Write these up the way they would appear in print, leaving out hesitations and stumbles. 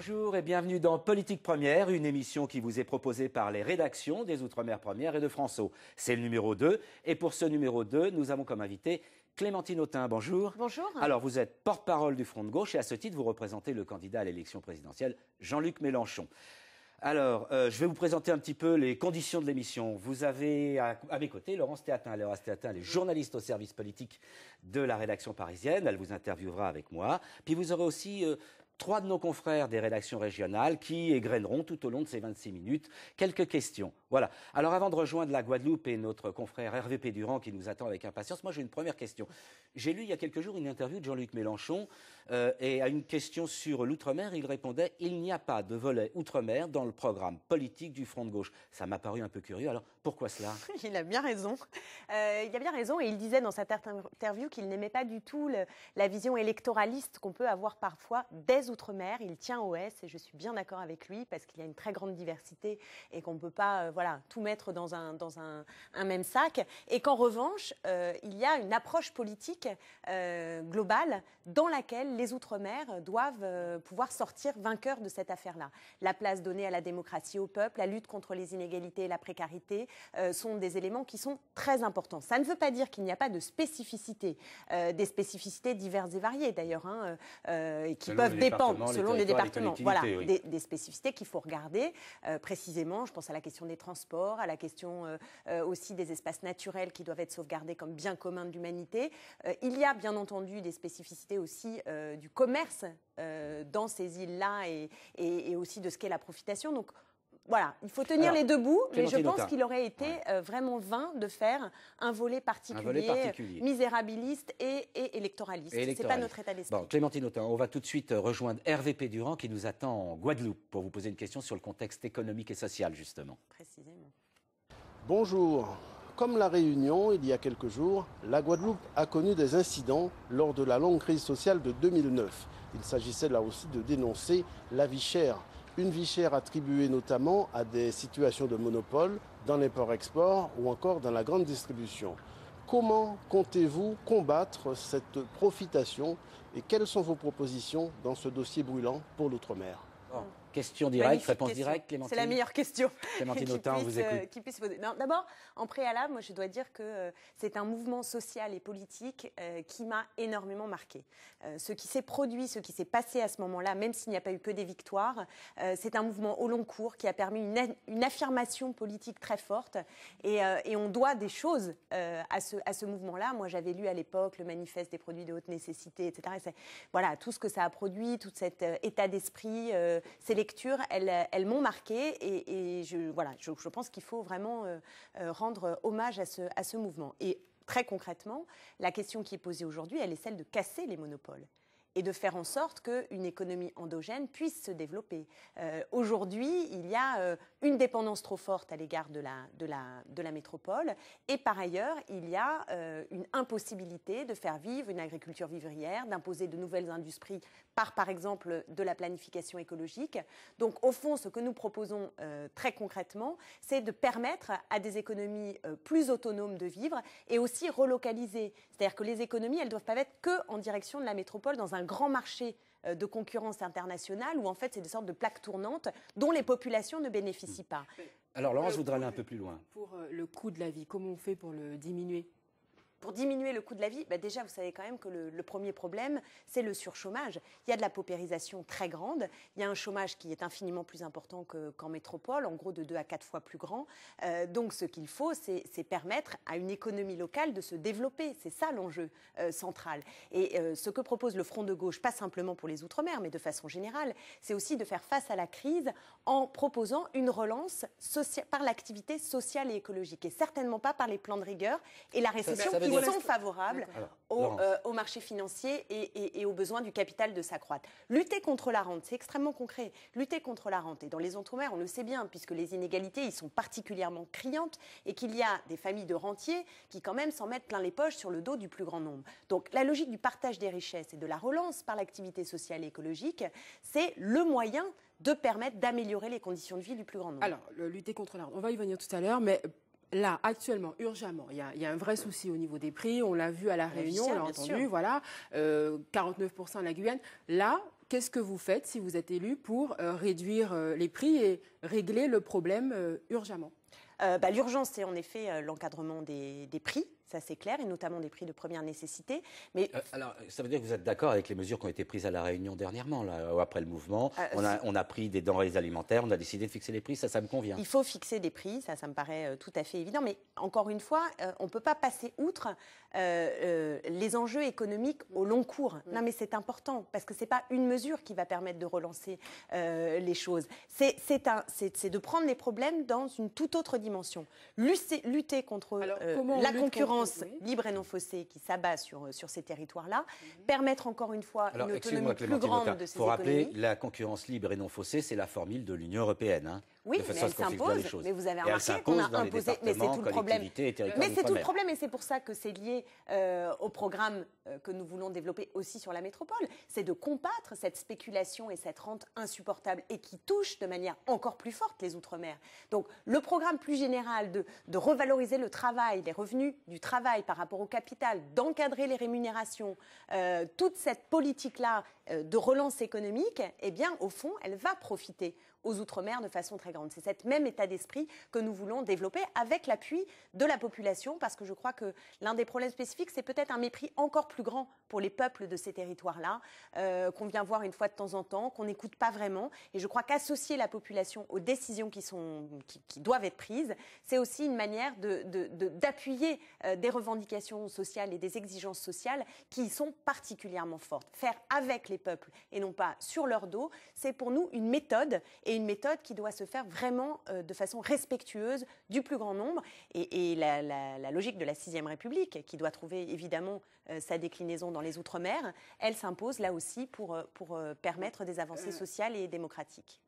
Bonjour et bienvenue dans Politique Première, une émission qui vous est proposée par les rédactions des Outre-mer Première et de François. C'est le numéro 2 et pour ce numéro 2, nous avons comme invité Clémentine Autain. Bonjour. Bonjour. Alors vous êtes porte-parole du Front de Gauche et à ce titre, vous représentez le candidat à l'élection présidentielle, Jean-Luc Mélenchon. Alors, je vais vous présenter un petit peu les conditions de l'émission. Vous avez à mes côtés Laurence Théatin. Laurence Théatin, elle est journaliste au service politique de la rédaction parisienne. Elle vous interviewera avec moi. Puis vous aurez aussi 3 de nos confrères des rédactions régionales qui égrèneront tout au long de ces 26 minutes quelques questions. Voilà. Alors avant de rejoindre la Guadeloupe et notre confrère Hervé Pédurand qui nous attend avec impatience, moi j'ai une première question. J'ai lu il y a quelques jours une interview de Jean-Luc Mélenchon et à une question sur l'outre-mer, il répondait « Il n'y a pas de volet outre-mer dans le programme politique du Front de Gauche ». Ça m'a paru un peu curieux. Alors pourquoi cela? Il a bien raison. Il a bien raison et il disait dans cette interview qu'il n'aimait pas du tout la vision électoraliste qu'on peut avoir parfois des outre-mer. Il tient au S et je suis bien d'accord avec lui parce qu'il y a une très grande diversité et qu'on ne peut pas tout mettre dans un même sac. Et qu'en revanche, il y a une approche politique globale dans laquelle les outre-mer doivent pouvoir sortir vainqueurs de cette affaire-là. La place donnée à la démocratie, au peuple, la lutte contre les inégalités et la précarité sont des éléments qui sont très importants. Ça ne veut pas dire qu'il n'y a pas de spécificités, des spécificités diverses et variées d'ailleurs, et qui peuvent dépendre selon les départements. Voilà, oui. Des spécificités qu'il faut regarder précisément. Je pense à la question des transports, à la question aussi des espaces naturels qui doivent être sauvegardés comme bien commun de l'humanité. Il y a bien entendu des spécificités aussi du commerce dans ces îles-là et aussi de ce qu'est la profitation. Donc, voilà, il faut tenir les deux bouts, mais je pense qu'il aurait été vraiment vain de faire un volet particulier. Misérabiliste et électoraliste. C'est pas notre état d'esprit. Bon, Clémentine Autain, on va tout de suite rejoindre Hervé Pédurand qui nous attend en Guadeloupe pour vous poser une question sur le contexte économique et social, justement. Précisément. Bonjour. Comme la Réunion, il y a quelques jours, la Guadeloupe a connu des incidents lors de la longue crise sociale de 2009. Il s'agissait là aussi de dénoncer la vie chère. Une vie chère attribuée notamment à des situations de monopole dans l'import-export ou encore dans la grande distribution. Comment comptez-vous combattre cette profitation et quelles sont vos propositions dans ce dossier brûlant pour l'outre-mer? Question directe, réponse directe, Clémentine. C'est la meilleure question Clémentine Autain, on vous écoute. Qui puisse poser. D'abord, en préalable, moi, je dois dire que c'est un mouvement social et politique qui m'a énormément marqué. Ce qui s'est produit, ce qui s'est passé à ce moment-là, même s'il n'y a pas eu que des victoires, c'est un mouvement au long cours qui a permis une affirmation politique très forte. Et on doit des choses à ce mouvement-là. Moi, j'avais lu à l'époque le manifeste des produits de haute nécessité, etc. Et voilà, tout ce que ça a produit, tout cet état d'esprit, ces lectures, elles m'ont marqué et je pense qu'il faut vraiment rendre hommage à ce mouvement. Et très concrètement, la question qui est posée aujourd'hui, elle est celle de casser les monopoles et de faire en sorte qu'une économie endogène puisse se développer. Aujourd'hui, il y a une dépendance trop forte à l'égard de la métropole et par ailleurs, il y a une impossibilité de faire vivre une agriculture vivrière, d'imposer de nouvelles industries par exemple, de la planification écologique. Donc, au fond, ce que nous proposons très concrètement, c'est de permettre à des économies plus autonomes de vivre et aussi relocaliser. C'est-à-dire que les économies, elles ne doivent pas être que en direction de la métropole dans un grand marché de concurrence internationale où en fait c'est des sortes de plaques tournantes dont les populations ne bénéficient pas. Alors Laurence voudrait aller un peu plus loin. Pour le coût de la vie, comment on fait pour le diminuer ? Pour diminuer le coût de la vie, déjà, vous savez quand même que le premier problème, c'est le surchômage. Il y a de la paupérisation très grande. Il y a un chômage qui est infiniment plus important qu'en métropole, en gros de 2 à 4 fois plus grand. Donc, ce qu'il faut, c'est permettre à une économie locale de se développer. C'est ça l'enjeu central. Et ce que propose le Front de gauche, pas simplement pour les Outre-mer, mais de façon générale, c'est aussi de faire face à la crise en proposant une relance par l'activité sociale et écologique, et certainement pas par les plans de rigueur et la récession qui sont favorables au marché financier et aux besoins du capital de s'accroître. Lutter contre la rente, c'est extrêmement concret. Lutter contre la rente. Et dans les Outre-mer, on le sait bien, puisque les inégalités, ils sont particulièrement criantes et qu'il y a des familles de rentiers qui quand même s'en mettent plein les poches sur le dos du plus grand nombre. Donc la logique du partage des richesses et de la relance par l'activité sociale et écologique, c'est le moyen de permettre d'améliorer les conditions de vie du plus grand nombre. Alors, lutter contre la rente, on va y venir tout à l'heure, mais là, actuellement, urgemment, il y a un vrai souci au niveau des prix. On l'a vu à La Réunion, on l'a entendu, voilà, 49% à la Guyane. Là, qu'est-ce que vous faites si vous êtes élu pour réduire les prix et régler le problème urgemment? L'urgence, c'est en effet l'encadrement des prix. Ça, c'est clair, et notamment des prix de première nécessité. Mais alors, ça veut dire que vous êtes d'accord avec les mesures qui ont été prises à La Réunion dernièrement, là, après le mouvement. On a pris des denrées alimentaires, on a décidé de fixer les prix, ça me convient. Il faut fixer des prix, ça me paraît tout à fait évident. Mais encore une fois, on ne peut pas passer outre les enjeux économiques au long cours. Non, mais c'est important, parce que ce n'est pas une mesure qui va permettre de relancer les choses. C'est de prendre les problèmes dans une toute autre dimension. Lutter contre la concurrence libre et non faussée qui s'abat sur ces territoires-là, permettre encore une fois une autonomie plus grande de ces économies. Il faut rappeler, la concurrence libre et non faussée, c'est la formule de l'Union européenne. Hein. Oui, mais elle s'impose. Mais vous avez remarqué qu'on a imposé. Mais c'est tout le problème. Mais c'est tout le problème, et c'est pour ça que c'est lié au programme que nous voulons développer aussi sur la métropole. C'est de combattre cette spéculation et cette rente insupportable et qui touche de manière encore plus forte les Outre-mer. Donc le programme plus général de revaloriser le travail, les revenus du travail par rapport au capital, d'encadrer les rémunérations, toute cette politique-là de relance économique, eh bien, au fond, elle va profiter aux Outre-mer de façon très grande. C'est cet même état d'esprit que nous voulons développer avec l'appui de la population, parce que je crois que l'un des problèmes spécifiques, c'est peut-être un mépris encore plus grand pour les peuples de ces territoires-là, qu'on vient voir une fois de temps en temps, qu'on n'écoute pas vraiment. Et je crois qu'associer la population aux décisions qui doivent être prises, c'est aussi une manière d'appuyer des revendications sociales et des exigences sociales qui sont particulièrement fortes. Faire avec les peuples et non pas sur leur dos, c'est pour nous une méthode, et une méthode qui doit se faire vraiment de façon respectueuse du plus grand nombre. Et la logique de la 6e République, qui doit trouver évidemment sa déclinaison dans les Outre-mer, elle s'impose là aussi pour permettre des avancées sociales et démocratiques.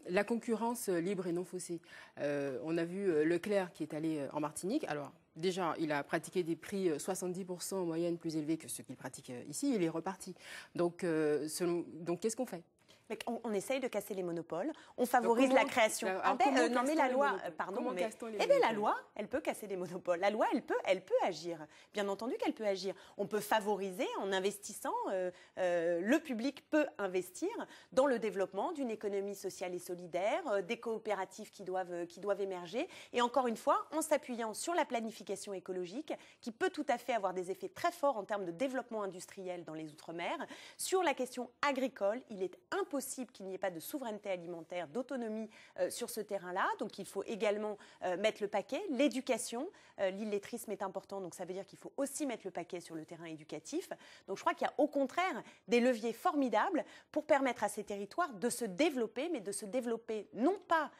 La concurrence libre et non faussée. On a vu Leclerc qui est allé en Martinique. Alors, déjà, il a pratiqué des prix 70% en moyenne plus élevés que ceux qu'il pratique ici. Il est reparti. Donc qu'est-ce qu'on fait? On essaye de casser les monopoles, on favorise la création. Non mais la loi, pardon, la loi, elle peut casser les monopoles. La loi, elle peut agir. Bien entendu qu'elle peut agir. On peut favoriser en investissant. Le public peut investir dans le développement d'une économie sociale et solidaire, des coopératives qui doivent émerger. Et encore une fois, en s'appuyant sur la planification écologique, qui peut tout à fait avoir des effets très forts en termes de développement industriel dans les Outre-mer. Sur la question agricole, il est impossible qu'il n'y ait pas de souveraineté alimentaire, d'autonomie sur ce terrain-là. Donc il faut également mettre le paquet. L'éducation, l'illettrisme est important, donc ça veut dire qu'il faut aussi mettre le paquet sur le terrain éducatif. Donc je crois qu'il y a au contraire des leviers formidables pour permettre à ces territoires de se développer, mais de se développer non pas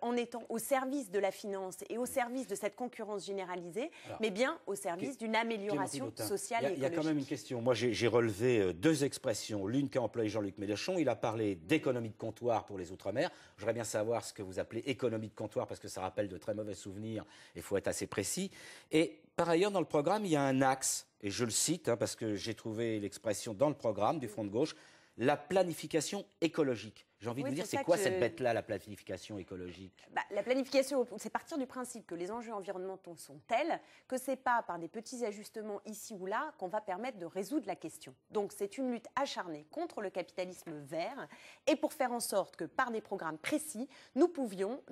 en étant au service de la finance et au service de cette concurrence généralisée, mais bien au service d'une amélioration sociale et écologique. Il y a quand même une question. Moi j'ai relevé deux expressions. L'une qu'a employée Jean-Luc Mélenchon, il a parlé d'économie de comptoir pour les Outre-mer. J'aimerais bien savoir ce que vous appelez économie de comptoir, parce que ça rappelle de très mauvais souvenirs, il faut être assez précis. Et par ailleurs, dans le programme, il y a un axe, et je le cite, parce que j'ai trouvé l'expression dans le programme du Front de gauche, la planification écologique. J'ai envie de vous dire, c'est quoi cette bête-là, la planification écologique? La planification, c'est partir du principe que les enjeux environnementaux sont tels que ce n'est pas par des petits ajustements ici ou là qu'on va permettre de résoudre la question. Donc c'est une lutte acharnée contre le capitalisme vert et pour faire en sorte que par des programmes précis, nous puissions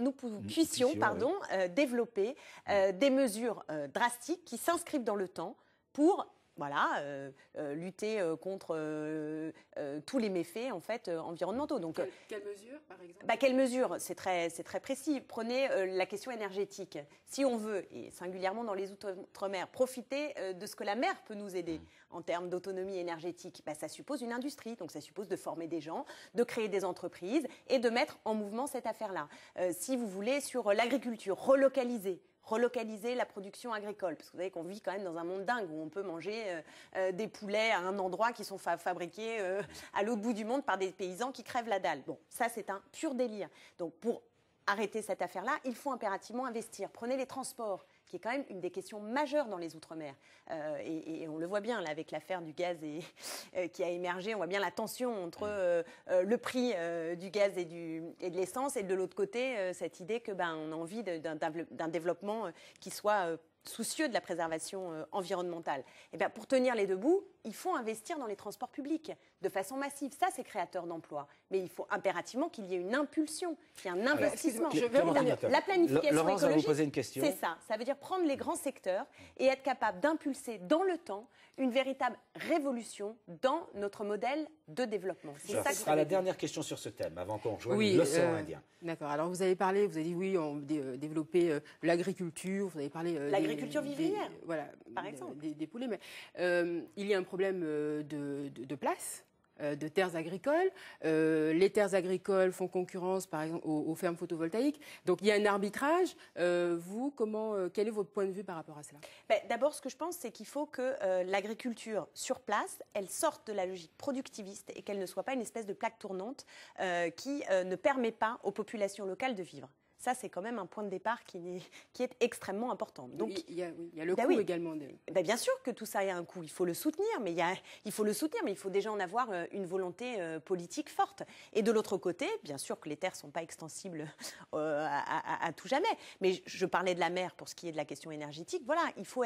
développer des mesures drastiques qui s'inscrivent dans le temps pour lutter contre tous les méfaits en fait environnementaux. Donc, quelle mesure, par exemple? Quelle mesure? C'est très précis. Prenez la question énergétique. Si on veut, et singulièrement dans les Outre-mer, profiter de ce que la mer peut nous aider en termes d'autonomie énergétique, ça suppose une industrie. Donc ça suppose de former des gens, de créer des entreprises et de mettre en mouvement cette affaire-là. Si vous voulez, sur l'agriculture, relocaliser la production agricole. Parce que vous savez qu'on vit quand même dans un monde dingue où on peut manger des poulets à un endroit qui sont fabriqués à l'autre bout du monde par des paysans qui crèvent la dalle. Bon, ça c'est un pur délire. Donc pour arrêter cette affaire-là, il faut impérativement investir. Prenez les transports, qui est quand même une des questions majeures dans les Outre-mer. Et on le voit bien là, avec l'affaire du gaz qui a émergé. On voit bien la tension entre le prix du gaz et de l'essence et de l'autre côté, cette idée que on a envie d'un développement qui soit soucieux de la préservation environnementale. Et bien, pour tenir les deux bouts, il faut investir dans les transports publics de façon massive. Ça, c'est créateur d'emplois. Mais il faut impérativement qu'il y ait une impulsion, qu'il y ait un investissement. La planification Laurence va vous écologique, poser une question. c'est ça. Ça veut dire prendre les grands secteurs et être capable d'impulser dans le temps une véritable révolution dans notre modèle de développement. Ce sera la dernière question sur ce thème, avant qu'on rejoigne l'océan Indien. D'accord. Alors, vous avez dit, oui, on développer l'agriculture, vous avez parlé... l'agriculture vivrière, voilà, par exemple. Des poulets, mais il y a un problème de place, de terres agricoles. Les terres agricoles font concurrence, par exemple, aux fermes photovoltaïques. Donc, il y a un arbitrage. Quel est votre point de vue par rapport à cela? D'abord, ce que je pense, c'est qu'il faut que l'agriculture sur place, elle sorte de la logique productiviste et qu'elle ne soit pas une espèce de plaque tournante qui ne permet pas aux populations locales de vivre. Ça, c'est quand même un point de départ qui est extrêmement important. Donc, il y a le coût également. Bien sûr que tout ça a un coût. Il faut le soutenir, mais il faut déjà en avoir une volonté politique forte. Et de l'autre côté, bien sûr que les terres ne sont pas extensibles à tout jamais. Mais je parlais de la mer pour ce qui est de la question énergétique. Voilà, il faut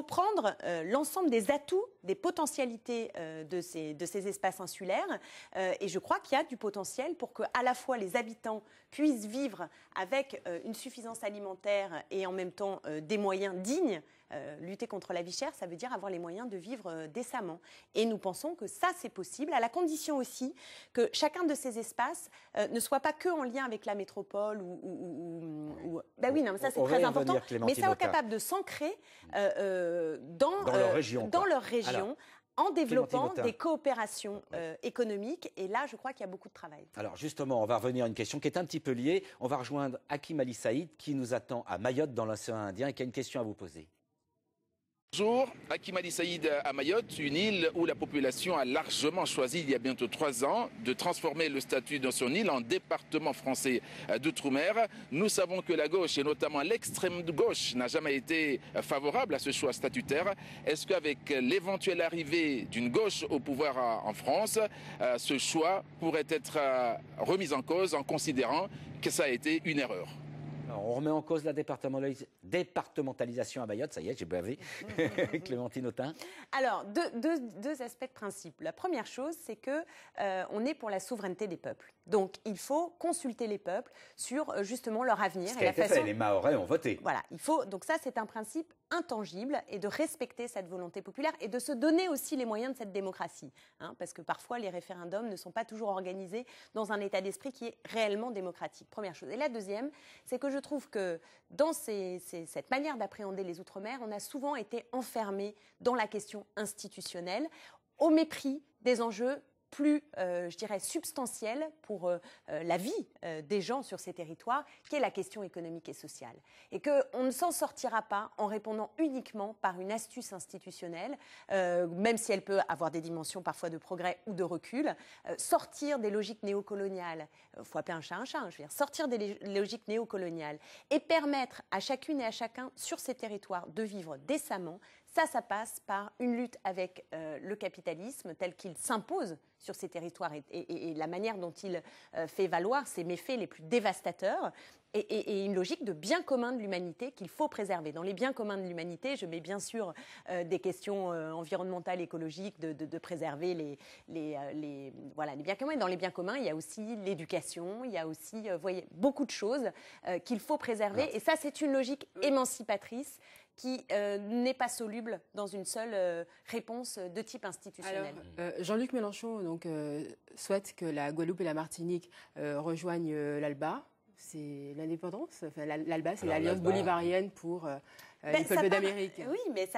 prendre l'ensemble des atouts, des potentialités de ces espaces insulaires. Et je crois qu'il y a du potentiel pour qu'à la fois les habitants puissent vivre avec une suffisance alimentaire et en même temps des moyens dignes. Lutter contre la vie chère, ça veut dire avoir les moyens de vivre décemment. Et nous pensons que ça, c'est possible, à la condition aussi que chacun de ces espaces ne soit pas que en lien avec la métropole Ben oui, non, mais ça, c'est très important. Mais ça soit capable de s'ancrer dans leur région. En développant des coopérations économiques. Et là, je crois qu'il y a beaucoup de travail. Alors justement, on va revenir à une question qui est un petit peu liée. On va rejoindre Hakim Ali Saïd qui nous attend à Mayotte dans l'océan Indien et qui a une question à vous poser. Bonjour, Hakim Ali Saïd à Mayotte, une île où la population a largement choisi il y a bientôt 3 ans de transformer le statut de son île en département français d'outre-mer. Nous savons que la gauche et notamment l'extrême gauche n'a jamais été favorable à ce choix statutaire. Est-ce qu'avec l'éventuelle arrivée d'une gauche au pouvoir en France, ce choix pourrait être remis en cause en considérant que ça a été une erreur ? Alors, on remet en cause la départementalisation à Mayotte, ça y est, j'ai bavé. Clémentine Autain. Alors, deux aspects de principe. La première chose, c'est que on est pour la souveraineté des peuples. Donc, il faut consulter les peuples sur justement leur avenir. Ce qui a été fait, les Mahorais ont voté. Voilà, donc ça, c'est un principe intangible et de respecter cette volonté populaire et de se donner aussi les moyens de cette démocratie. Parce que parfois, les référendums ne sont pas toujours organisés dans un état d'esprit qui est réellement démocratique. Première chose. Et la deuxième, c'est que je trouve que dans cette manière d'appréhender les Outre-mer, on a souvent été enfermé dans la question institutionnelle au mépris des enjeux plus, je dirais, substantielle pour la vie des gens sur ces territoires, qui est la question économique et sociale. Et qu'on ne s'en sortira pas en répondant uniquement par une astuce institutionnelle, même si elle peut avoir des dimensions parfois de progrès ou de recul, sortir des logiques néocoloniales, il faut appeler un chat, je veux dire, sortir des logiques néocoloniales et permettre à chacune et à chacun sur ces territoires de vivre décemment. Ça passe par une lutte avec le capitalisme tel qu'il s'impose sur ces territoires et la manière dont il fait valoir ses méfaits les plus dévastateurs et une logique de bien commun de l'humanité qu'il faut préserver. Dans les biens communs de l'humanité, je mets bien sûr des questions environnementales, écologiques, de préserver les biens communs. Et dans les biens communs, il y a aussi l'éducation, il y a aussi beaucoup de choses qu'il faut préserver. Et ça, c'est une logique émancipatrice qui n'est pas soluble dans une seule réponse de type institutionnel. Alors, Jean-Luc Mélenchon souhaite que la Guadeloupe et la Martinique rejoignent l'ALBA. C'est l'indépendance. Enfin, l'ALBA, c'est l'Alliance bolivarienne pour les peuples d'Amérique. Oui, mais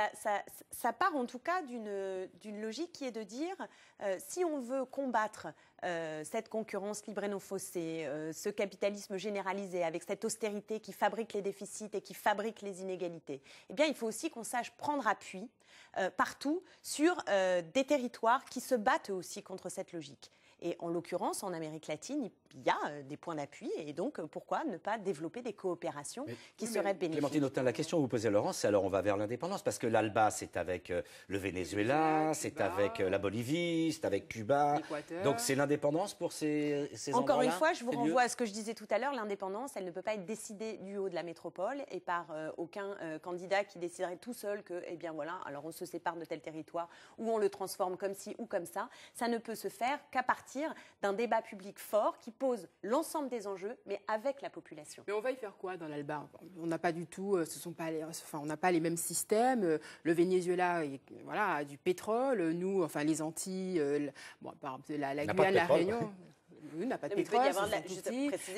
ça part en tout cas d'une logique qui est de dire si on veut combattre cette concurrence libre et non faussée, ce capitalisme généralisé avec cette austérité qui fabrique les déficits et qui fabrique les inégalités, eh bien, il faut aussi qu'on sache prendre appui partout sur des territoires qui se battent aussi contre cette logique. Et en l'occurrence, en Amérique latine, il y a des points d'appui. Et donc, pourquoi ne pas développer des coopérations qui seraient bénéfiques? Clémentine Autain, la question que vous posez, Laurence, c'est alors on va vers l'indépendance, parce que l'ALBA, c'est avec le Venezuela, c'est avec la Bolivie, c'est avec Cuba. Donc c'est l'indépendance pour ces endroits-là? Encore une fois, je vous renvoie à ce que je disais tout à l'heure, l'indépendance, elle ne peut pas être décidée du haut de la métropole et par aucun candidat qui déciderait tout seul que, eh bien voilà, alors on se sépare de tel territoire ou on le transforme comme ci ou comme ça. Ça ne peut se faire qu'à partir d'un débat public fort qui pose l'ensemble des enjeux, mais avec la population. Mais on va y faire quoi dans l'ALBA? On n'a pas du tout, on n'a pas les mêmes systèmes. Le Venezuela, voilà, a du pétrole. Nous, enfin les Antilles, par exemple, la Guyane, la Réunion. Oui, n'a pas de pétrole,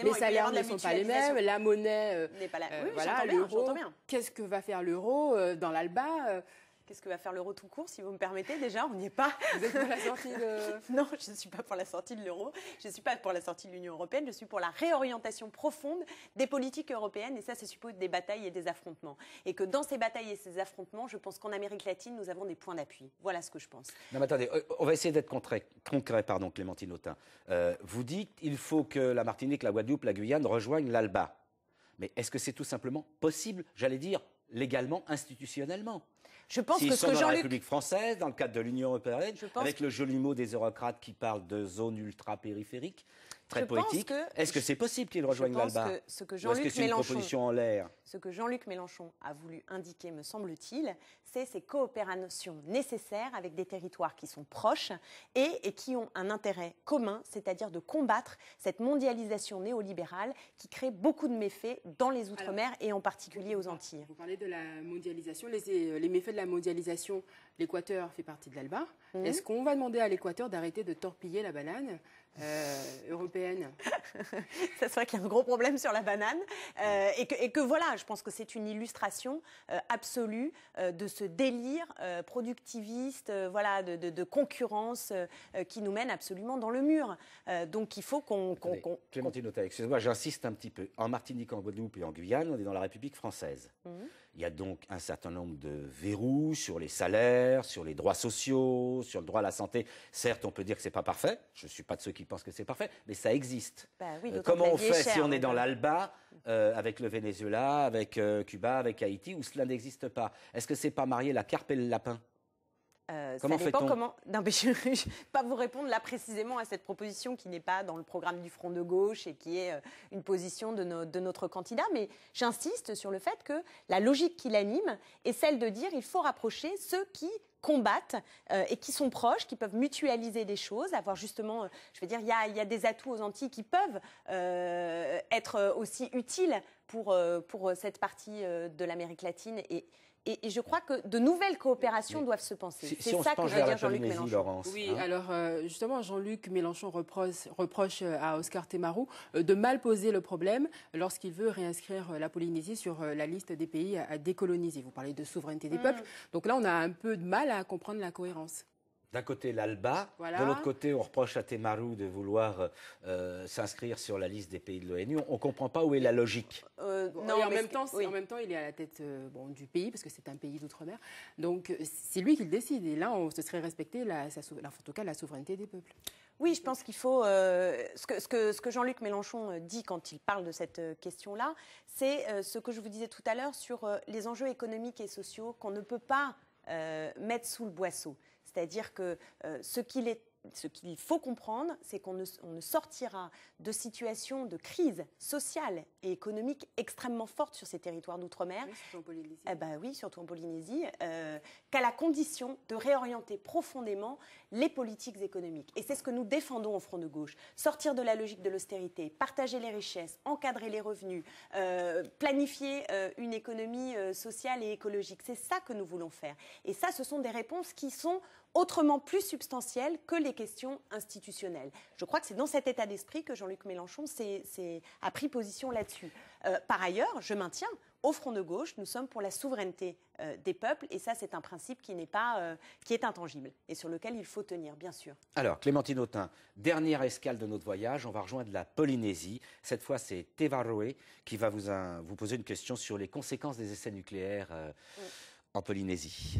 les salaires ne sont pas les mêmes, la monnaie n'est pas la même. Voilà, l'euro. Qu'est-ce que va faire l'euro dans l'ALBA? Qu'est-ce que va faire l'euro tout court, si vous me permettez? Déjà, on n'y est pas. Vous êtes pour la sortie de... Non, je ne suis pas pour la sortie de l'euro. Je ne suis pas pour la sortie de l'Union européenne. Je suis pour la réorientation profonde des politiques européennes. Et ça suppose des batailles et des affrontements. Et que dans ces batailles et ces affrontements, je pense qu'en Amérique latine, nous avons des points d'appui. Voilà ce que je pense. Non, mais attendez, on va essayer d'être concret, Clémentine Autain. Vous dites qu'il faut que la Martinique, la Guadeloupe, la Guyane rejoignent l'ALBA. Mais est-ce que c'est tout simplement possible, j'allais dire, légalement, institutionnellement? Je pense S'ils que sont dans la République française, dans le cadre de l'Union européenne, avec le joli mot des eurocrates qui parlent de zones ultra-périphériques, très poétique, est-ce que c'est possible qu'ils rejoignent l'ALBA? Ou est-ce que c'est une proposition en l'air? Ce que Jean-Luc Mélenchon a voulu indiquer, me semble-t-il, c'est ces coopérations nécessaires avec des territoires qui sont proches et qui ont un intérêt commun, c'est-à-dire de combattre cette mondialisation néolibérale qui crée beaucoup de méfaits dans les Outre-mer et en particulier aux Antilles. Vous parlez de la mondialisation, les méfaits de la mondialisation. L'Équateur fait partie de l'ALBA. Est-ce qu'on va demander à l'Équateur d'arrêter de torpiller la banane européenne? Ça serait qu'il y a un gros problème sur la banane et que voilà, je pense que c'est une illustration absolue de ce délire productiviste, voilà, de concurrence qui nous mène absolument dans le mur. Donc il faut qu'on... Clémentine Autain, excusez-moi, j'insiste un petit peu. En Martinique, en Guadeloupe et en Guyane, on est dans la République française. Il y a donc un certain nombre de verrous sur les salaires, sur les droits sociaux, sur le droit à la santé. Certes, on peut dire que c'est pas parfait. Je ne suis pas de ceux qui pensent que c'est parfait, mais ça existe. Oui, comment on fait si on est dans l'ALBA avec le Venezuela, avec Cuba, avec Haïti, où cela n'existe pas? Est-ce que c'est pas marier la carpe et le lapin? Comment fait-on? Non, mais je ne vais pas vous répondre là précisément à cette proposition qui n'est pas dans le programme du Front de gauche et qui est une position de notre candidat. Mais j'insiste sur le fait que la logique qui l'anime est celle de dire qu'il faut rapprocher ceux qui combattent et qui sont proches, qui peuvent mutualiser des choses, avoir justement, je veux dire, il y a des atouts aux Antilles qui peuvent être aussi utiles pour cette partie de l'Amérique latine et je crois que de nouvelles coopérations doivent se penser. C'est ça que veut dire Jean-Luc Mélenchon. Laurence, oui, alors justement, Jean-Luc Mélenchon reproche à Oscar Temaru de mal poser le problème lorsqu'il veut réinscrire la Polynésie sur la liste des pays à décoloniser. Vous parlez de souveraineté des peuples. Donc là, on a un peu de mal à comprendre la cohérence. D'un côté, l'ALBA. Voilà. De l'autre côté, on reproche à Temaru de vouloir s'inscrire sur la liste des pays de l'ONU. On ne comprend pas où est la logique. Non, en même temps, il est à la tête du pays, parce que c'est un pays d'outre-mer. Donc, c'est lui qui le décide. Et là, on se serait respecté, en tout cas, la souveraineté des peuples. Oui, je pense qu'il faut... ce que Jean-Luc Mélenchon dit quand il parle de cette question-là, c'est ce que je vous disais tout à l'heure sur les enjeux économiques et sociaux qu'on ne peut pas mettre sous le boisseau. C'est-à-dire que ce qu'il faut comprendre, c'est qu'on ne sortira de situations de crise sociale et économique extrêmement forte sur ces territoires d'outre-mer. Oui, surtout en Polynésie. Oui, surtout en Polynésie, qu'à la condition de réorienter profondément les politiques économiques. Et c'est ce que nous défendons au Front de gauche. Sortir de la logique de l'austérité, partager les richesses, encadrer les revenus, planifier une économie sociale et écologique. C'est ça que nous voulons faire. Et ça, ce sont des réponses qui sont autrement plus substantielles que les questions institutionnelles. Je crois que c'est dans cet état d'esprit que Jean-Luc Mélenchon a pris position là-dessus. Par ailleurs, je maintiens, au Front de gauche, nous sommes pour la souveraineté des peuples, et ça, c'est un principe qui est intangible et sur lequel il faut tenir, bien sûr. Alors, Clémentine Autain, dernière escale de notre voyage, on va rejoindre la Polynésie. Cette fois, c'est Tevaroe qui va vous poser une question sur les conséquences des essais nucléaires en Polynésie.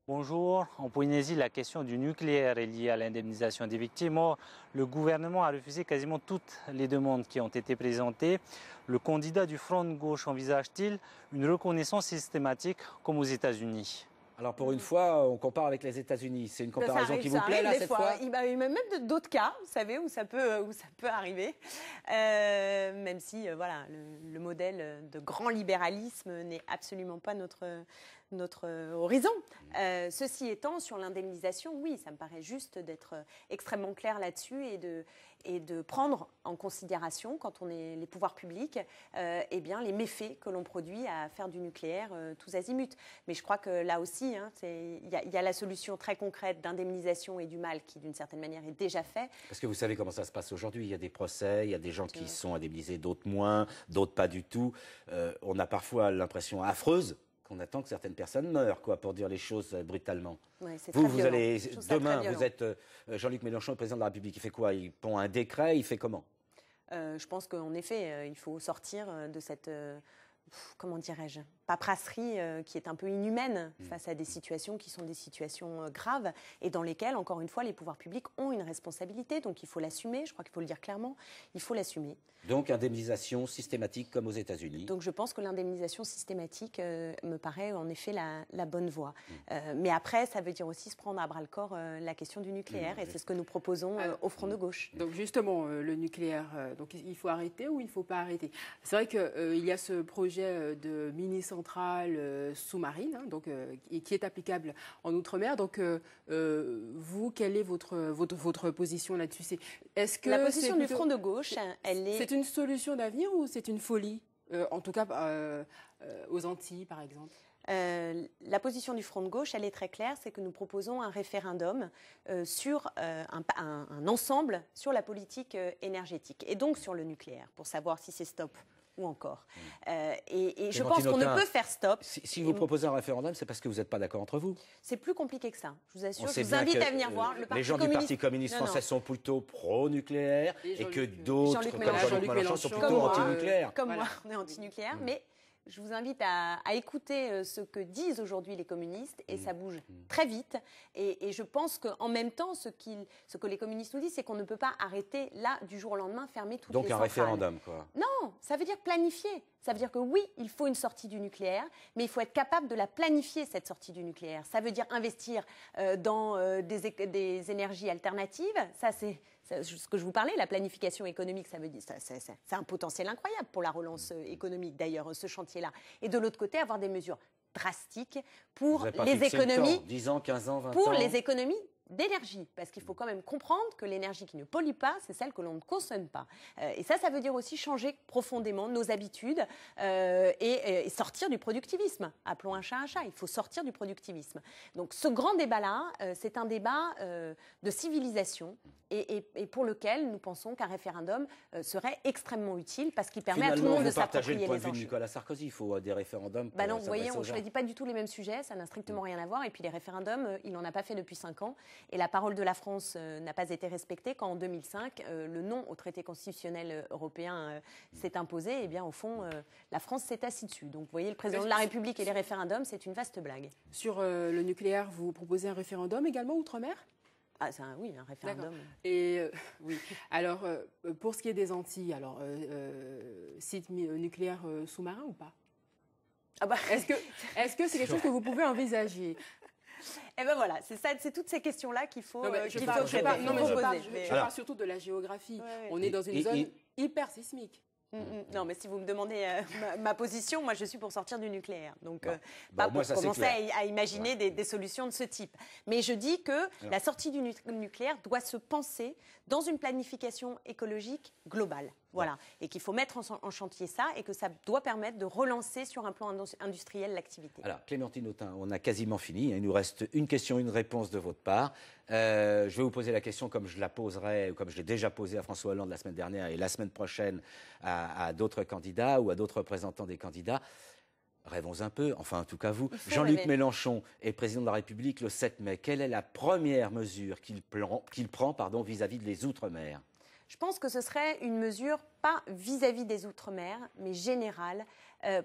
Bonjour. En Polynésie, la question du nucléaire est liée à l'indemnisation des victimes. Or, le gouvernement a refusé quasiment toutes les demandes qui ont été présentées. Le candidat du Front de gauche envisage-t-il une reconnaissance systématique comme aux États-Unis? Alors pour une fois, on compare avec les États-Unis. C'est une comparaison qui vous plaît là cette fois? Il y a eu même d'autres cas, vous savez, où ça peut arriver. Même si voilà, le modèle de grand libéralisme n'est absolument pas notre horizon. Ceci étant, sur l'indemnisation, oui, ça me paraît juste d'être extrêmement clair là-dessus et de prendre en considération, quand on est les pouvoirs publics, eh bien, les méfaits que l'on produit à faire du nucléaire tous azimuts. Mais je crois que là aussi, il y a la solution très concrète d'indemnisation et du mal qui, d'une certaine manière, est déjà fait. Parce que vous savez comment ça se passe aujourd'hui. Il y a des procès, il y a des gens qui sont indemnisés, d'autres moins, d'autres pas du tout. On a parfois l'impression affreuse qu'on attend que certaines personnes meurent, quoi, pour dire les choses brutalement. Ouais, vous allez demain, vous êtes Jean-Luc Mélenchon, le président de la République. Il fait quoi? Il pond un décret. Il fait comment? Je pense qu'en effet, il faut sortir de cette, comment dirais-je, paperasserie qui est un peu inhumaine face à des situations qui sont des situations graves et dans lesquelles, encore une fois, les pouvoirs publics ont une responsabilité. Donc il faut l'assumer, je crois qu'il faut le dire clairement, il faut l'assumer. Donc indemnisation systématique comme aux États-Unis. Donc je pense que l'indemnisation systématique me paraît en effet la bonne voie. Mais après, ça veut dire aussi se prendre à bras-le-corps la question du nucléaire et c'est ce que nous proposons au Front de gauche. Donc justement, le nucléaire, donc il faut arrêter ou il ne faut pas arrêter? C'est vrai qu'il y a ce projet de mini-centrale sous-marine, donc, qui est applicable en Outre-mer. Donc vous, quelle est votre position là-dessus? Est-ce que la position du Front de gauche, elle est... C'est une solution d'avenir ou c'est une folie? En tout cas, aux Antilles, par exemple. La position du Front de gauche, elle est très claire, c'est que nous proposons un référendum sur un ensemble sur la politique énergétique et donc sur le nucléaire, pour savoir si c'est stop ou encore. Et je pense qu'on ne peut faire stop. Si vous proposez un référendum, c'est parce que vous n'êtes pas d'accord entre vous. C'est plus compliqué que ça, je vous assure. Je vous invite à venir voir. Les gens du Parti communiste français sont plutôt pro-nucléaire et que d'autres, comme Jean-Luc Mélenchon, sont plutôt anti-nucléaire. Comme moi, on est anti-nucléaire, mais je vous invite à écouter ce que disent aujourd'hui les communistes et ça bouge très vite. Et je pense qu'en même temps, ce que les communistes nous disent, c'est qu'on ne peut pas arrêter là, du jour au lendemain, fermer toutes les centrales. Donc un référendum, quoi. Non, ça veut dire planifier. Ça veut dire que oui, il faut une sortie du nucléaire, mais il faut être capable de la planifier, cette sortie du nucléaire. Ça veut dire investir dans des énergies alternatives. Ça, c'est ce que je vous parlais, la planification économique, ça veut dire c'est un potentiel incroyable pour la relance économique, d'ailleurs, ce chantier-là. Et de l'autre côté, avoir des mesures drastiques pour les économies. 10 ans, 15 ans, 20 ans. Pour les économies d'énergie, parce qu'il faut quand même comprendre que l'énergie qui ne pollue pas, c'est celle que l'on ne consomme pas. Et ça veut dire aussi changer profondément nos habitudes et sortir du productivisme. Appelons un chat, il faut sortir du productivisme. Donc ce grand débat-là, c'est un débat de civilisation et pour lequel nous pensons qu'un référendum serait extrêmement utile parce qu'il permet à tout le monde de s'approprier les enjeux. Vous partagez le point de vue de Nicolas Sarkozy, il faut des référendums. Non, vous voyez, on ne choisit pas du tout les mêmes sujets, ça n'a strictement rien à voir. Et puis les référendums, il n'en a pas fait depuis 5 ans. Et la parole de la France n'a pas été respectée quand, en 2005, le non au traité constitutionnel européen s'est imposé. Et bien, au fond, la France s'est assise dessus. Donc, vous voyez, le président de la République et les référendums, c'est une vaste blague. Sur le nucléaire, vous proposez un référendum également outre-mer? Oui, un référendum. Et oui. Alors, pour ce qui est des Antilles, alors site nucléaire sous-marin ou pas? Est-ce que c'est quelque chose que vous pouvez envisager? Eh ben voilà, c'est toutes ces questions-là qu'il faut poser. Je parle surtout de la géographie. On est dans une zone hyper sismique. Non, mais si vous me demandez ma position, moi je suis pour sortir du nucléaire. Donc, pas pour commencer à imaginer des solutions de ce type. Mais je dis que la sortie du nucléaire doit se penser dans une planification écologique globale. Voilà. Et qu'il faut mettre en chantier ça et que ça doit permettre de relancer sur un plan industriel l'activité. Alors, Clémentine Autain, on a quasiment fini. Il nous reste une question, une réponse de votre part. Je vais vous poser la question comme je la poserai, comme je l'ai déjà posée à François Hollande la semaine dernière et la semaine prochaine à d'autres candidats ou à d'autres représentants des candidats. Rêvons un peu, enfin en tout cas vous. Jean-Luc Mélenchon est président de la République le 7 mai. Quelle est la première mesure qu'il prend vis-à-vis des Outre-mer ? Je pense que ce serait une mesure pas vis-à-vis des Outre-mer, mais générale,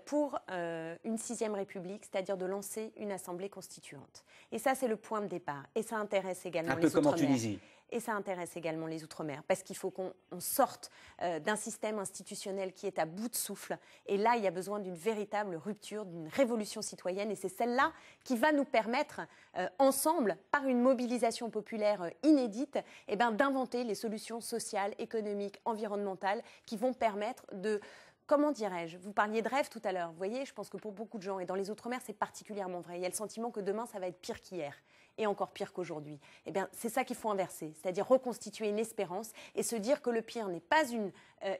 pour une 6e République, c'est-à-dire de lancer une assemblée constituante. Et ça, c'est le point de départ. Et ça intéresse également les Outre-mer. Un peu comme en Tunisie. Et ça intéresse également les Outre-mer, parce qu'il faut qu'on sorte d'un système institutionnel qui est à bout de souffle. Et là, il y a besoin d'une véritable rupture, d'une révolution citoyenne. Et c'est celle-là qui va nous permettre, ensemble, par une mobilisation populaire inédite, d'inventer les solutions sociales, économiques, environnementales qui vont permettre de... Comment dirais-je? Vous parliez de rêve tout à l'heure. Vous voyez, je pense que pour beaucoup de gens, et dans les Outre-mer, c'est particulièrement vrai. Il y a le sentiment que demain, ça va être pire qu'hier. Et encore pire qu'aujourd'hui. Eh bien, c'est ça qu'il faut inverser, c'est-à-dire reconstituer une espérance et se dire que le pire n'est pas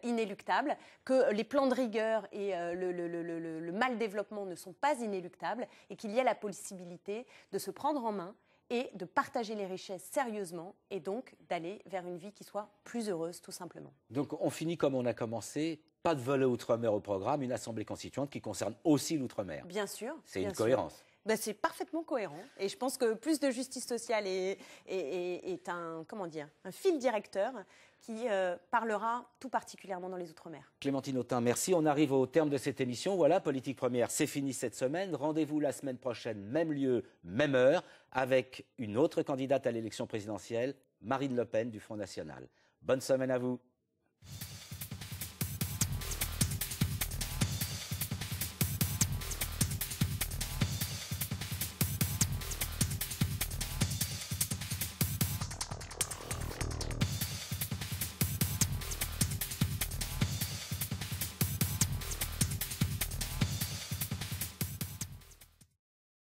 inéluctable, que les plans de rigueur et le mal-développement ne sont pas inéluctables et qu'il y a la possibilité de se prendre en main et de partager les richesses sérieusement et donc d'aller vers une vie qui soit plus heureuse, tout simplement. Donc on finit comme on a commencé. Pas de volet Outre-mer au programme, une assemblée constituante qui concerne aussi l'Outre-mer. Bien sûr. C'est une cohérence. Ben, c'est parfaitement cohérent. Et je pense que plus de justice sociale est un fil directeur qui parlera tout particulièrement dans les Outre-mer. Clémentine Autain, merci. On arrive au terme de cette émission. Voilà, Politique Première, c'est fini cette semaine. Rendez-vous la semaine prochaine, même lieu, même heure, avec une autre candidate à l'élection présidentielle, Marine Le Pen du Front National. Bonne semaine à vous.